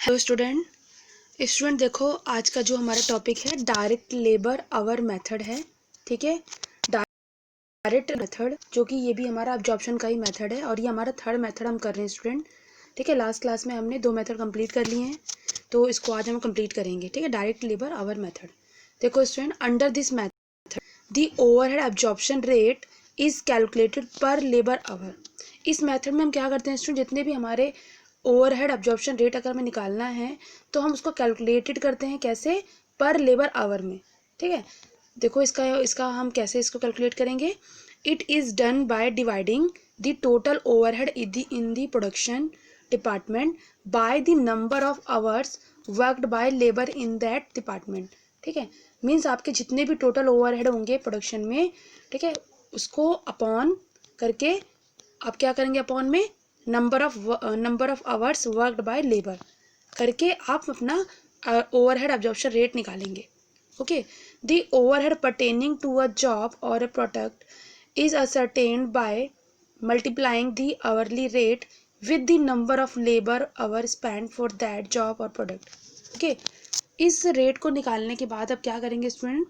Hello student देखो आज का जो हमारा टॉपिक है डायरेक्ट लेबर आवर मेथड है। ठीक है, डायरेक्ट मेथड जो कि ये भी हमारा अब्जॉर्प्शन का ही मेथड है और ये हमारा थर्ड मेथड हम कर रहे हैं स्टूडेंट। ठीक है, लास्ट क्लास में हमने 2 मेथड कंप्लीट कर लिए हैं तो इसको आज हम कंप्लीट करेंगे। ठीक है, डायरेक्ट लेबर आवर मेथड। देखो student, under this method the overhead absorption rate is calculated पर लेबर आवर। इस मेथड में हम क्या करते हैं स्टूडेंट, जितने भी हमारे ओवरहेड अब्जॉर्प्शन रेट अगर हमें निकालना है तो हम उसको कैलकुलेटेड करते हैं कैसे, पर लेबर आवर में। ठीक है, देखो इसका हम कैसे इसको कैलकुलेट करेंगे। It is done by dividing the total overhead in the production department by the number of hours worked by labour in that department. ठीक है, मीन्स आपके जितने भी टोटल ओवरहेड होंगे प्रोडक्शन में, ठीक है, उसको अपॉन करके आप क्या करेंगे, अपॉन में number of hours worked by labour करके आप अपना ओवरहेड अब्जॉर्प्शन रेट निकालेंगे। Okay, the overhead pertaining to a job or a product is ascertained by multiplying the hourly rate with the number of labor hour spent for that job or product. Okay, इस rate को निकालने के बाद अब क्या करेंगे student,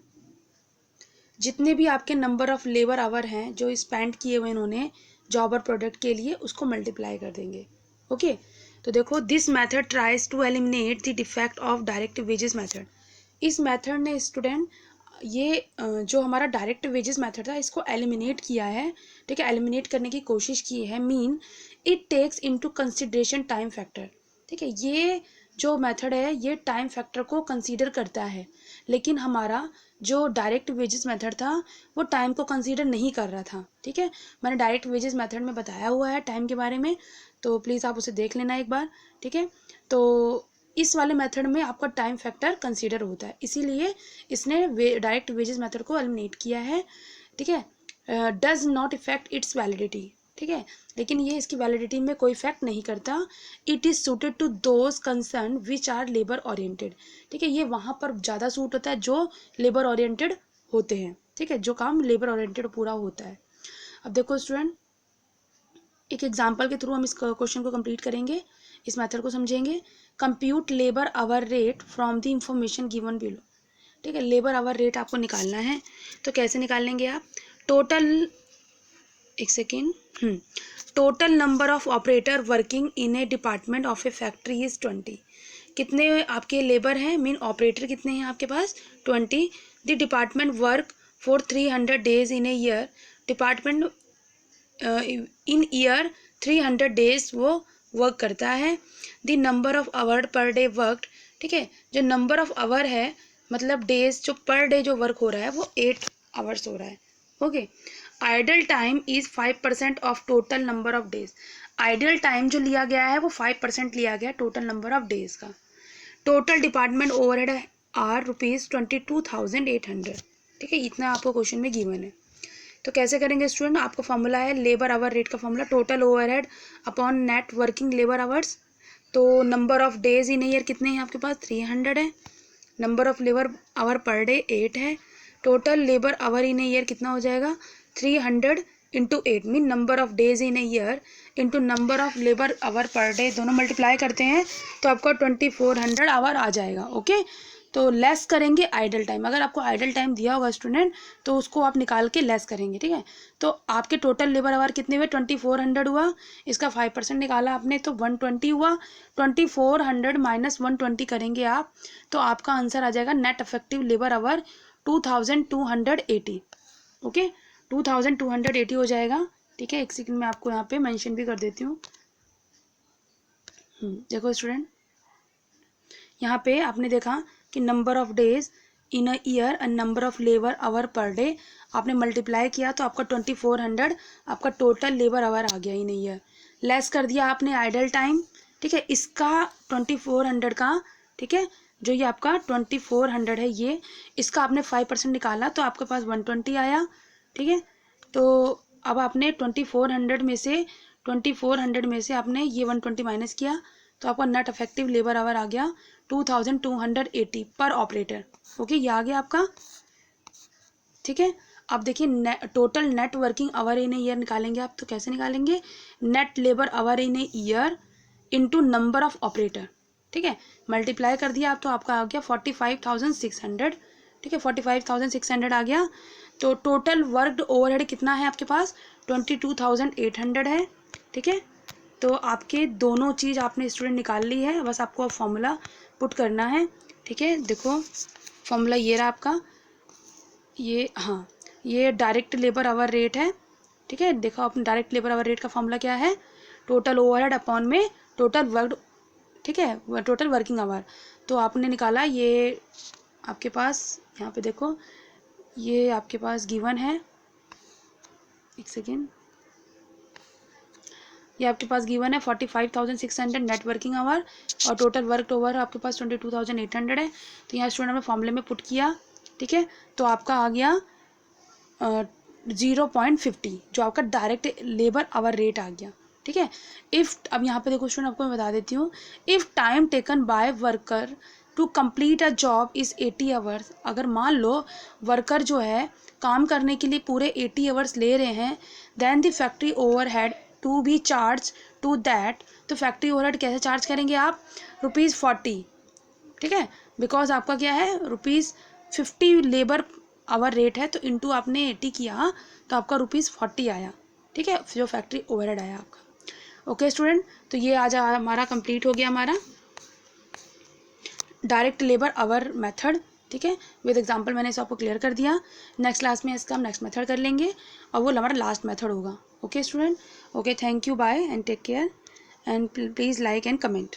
जितने भी आपके नंबर ऑफ लेबर आवर हैं जो स्पेंड किए हुए इन्होंने जॉब और प्रोडक्ट के लिए, उसको मल्टीप्लाई कर देंगे। ओके, तो देखो this method tries to eliminate the defect of direct wages method. इस मेथड ने स्टूडेंट ये जो हमारा डायरेक्ट वेजेस मेथड था इसको एलिमिनेट किया है। ठीक है, एलिमिनेट करने की कोशिश की है। Mean it takes into consideration time factor. ठीक है, ये जो मेथड है ये टाइम फैक्टर को कंसीडर करता है, लेकिन हमारा जो डायरेक्ट वेजेस मेथड था वो टाइम को कंसीडर नहीं कर रहा था। ठीक है, मैंने डायरेक्ट वेजेस मेथड में बताया हुआ है टाइम के बारे में, तो प्लीज़ आप उसे देख लेना एक बार। ठीक है, तो इस वाले मेथड में आपका टाइम फैक्टर कंसीडर होता है, इसीलिए इसने डायरेक्ट वेजेस मेथड को एलिमिनेट किया है। ठीक है, does not effect it's validity. ठीक है, लेकिन ये इसकी वैलिडिटी में कोई इफेक्ट नहीं करता। It is suited to those concern which are labour oriented. ठीक है, ये वहाँ पर ज़्यादा सूट होता है जो लेबर ओरिएंटेड होते हैं। ठीक है, जो काम लेबर ओरिएंटेड पूरा होता है। अब देखो स्टूडेंट, एक एग्जाम्पल के थ्रू हम इस क्वेश्चन को कंप्लीट करेंगे, इस मेथड को समझेंगे। Compute labour hour rate from the information given below. ठीक है, लेबर आवर रेट आपको निकालना है, तो कैसे निकालेंगे आप, टोटल, एक second, total number of operator working in A department of A factory is 20। कितने आपके लेबर हैं, मीन ऑपरेटर कितने हैं आपके पास, 20। The department work for 300 days in a year. Department in year 300 days वो वर्क करता है। The number of hour per day worked. ठीक है, जो नंबर ऑफ आवर है मतलब डेज जो पर डे जो वर्क हो रहा है वो 8 आवर्स हो रहा है। Okay, idle time is 5% of total number of days. Idle time जो लिया गया है वो 5% लिया गया टोटल नंबर ऑफ डेज का। Total department overhead are ₹22,800। ठीक है, इतना आपको क्वेश्चन में गिवन है। तो कैसे करेंगे स्टूडेंट, आपका फॉर्मूला है लेबर आवर रेट का formula, total overhead upon net working labour hours. तो number of days in year कितने हैं आपके पास, 300 है। Number of labour hour per day 8 है। Total labour hour in year कितना हो जाएगा, 300 into 8 mean number of days in year into number of labour hour per day, दोनों मल्टीप्लाई करते हैं तो आपको 2400 आवर आ जाएगा। ओके, तो लेस करेंगे आइडल टाइम। अगर आपको आइडल टाइम दिया होगा स्टूडेंट तो उसको आप निकाल के लेस करेंगे। ठीक है, तो आपके टोटल लेबर आवर कितने हुए, 2400 हुआ। इसका 5% निकाला आपने तो 120 हुआ। 2400 माइनस 120 करेंगे आप तो आपका आंसर आ जाएगा net effective labour our 2280। Okay, 2280 हो जाएगा। ठीक है, एक सेकंड में आपको यहाँ पे मेंशन भी कर देती हूँ। देखो स्टूडेंट, यहाँ पे आपने देखा कि number of days in a year and number of labour hour per day आपने मल्टीप्लाई किया तो आपका 2400 आपका टोटल लेबर आवर आ गया इन ईयर। लेस कर दिया आपने आइडल टाइम। ठीक है, इसका 2400 का, ठीक है, जो ये आपका 2400 है ये, इसका आपने 5% निकाला तो आपके पास 120 आया। ठीक है, तो अब आपने 2400 में से आपने ये 120 माइनस किया तो आपका नेट इफेक्टिव लेबर आवर आ गया 2280 पर ऑपरेटर। ओके, ये आ गया आपका। ठीक है, अब देखिए total net working hour in a year निकालेंगे आप, तो कैसे निकालेंगे, net labour hour in a year into number of operator. ठीक है, मल्टीप्लाई कर दिया आप तो आपका आ गया 45,600, ठीक है, 45,600 आ गया। तो टोटल वर्कड ओवरहेड कितना है आपके पास, 22,800 है, ठीक है। तो आपके दोनों चीज़ आपने स्टूडेंट निकाल ली है, बस आपको फॉर्मूला पुट करना है, ठीक है। देखो फॉर्मूला ये रहा आपका, ये हाँ ये डायरेक्ट लेबर आवर रेट है, ठीक है। देखो अपने डायरेक्ट लेबर आवर रेट का फॉर्मूला क्या है, टोटल ओवरहेड अपॉन में टोटल वर्क, ठीक है, टोटल वर्किंग आवर। तो आपने निकाला ये आपके पास, यहाँ पे देखो ये आपके पास गिवन है, एक सेकेंड, ये आपके पास गिवन है 45,600 नेट वर्किंग आवर और टोटल वर्क ओवर आपके पास 22,800 है। तो यहाँ स्टूडेंट ने फॉर्मूले में पुट किया, ठीक है। तो आपका आ गया 0.50 जो आपका डायरेक्ट लेबर आवर रेट आ गया, ठीक है। इफ़, अब यहाँ पे देखो स्टूडेंट आपको मैं बता देती हूँ, if time taken by worker to complete a job is 80 hours, अगर मान लो वर्कर जो है काम करने के लिए पूरे 80 आवर्स ले रहे हैं, then the factory overhead to be charge to that, तो फैक्ट्री ओवरहेड कैसे चार्ज करेंगे आप, ₹40, ठीक है, बिकॉज आपका क्या है ₹50 लेबर आवर रेट है, तो इंटू आपने 80 किया तो आपका ₹40 आया, ठीक है, जो फैक्ट्री ओवरहेड आया आपका। ओके स्टूडेंट, तो ये आज हमारा कंप्लीट हो गया हमारा डायरेक्ट लेबर आवर मेथड, ठीक है, विद एग्जांपल मैंने इसे आपको क्लियर कर दिया। नेक्स्ट क्लास में इसका हम नेक्स्ट मेथड कर लेंगे और वो हमारा लास्ट मेथड होगा। Okay student, okay, thank you, bye and take care and please like and comment.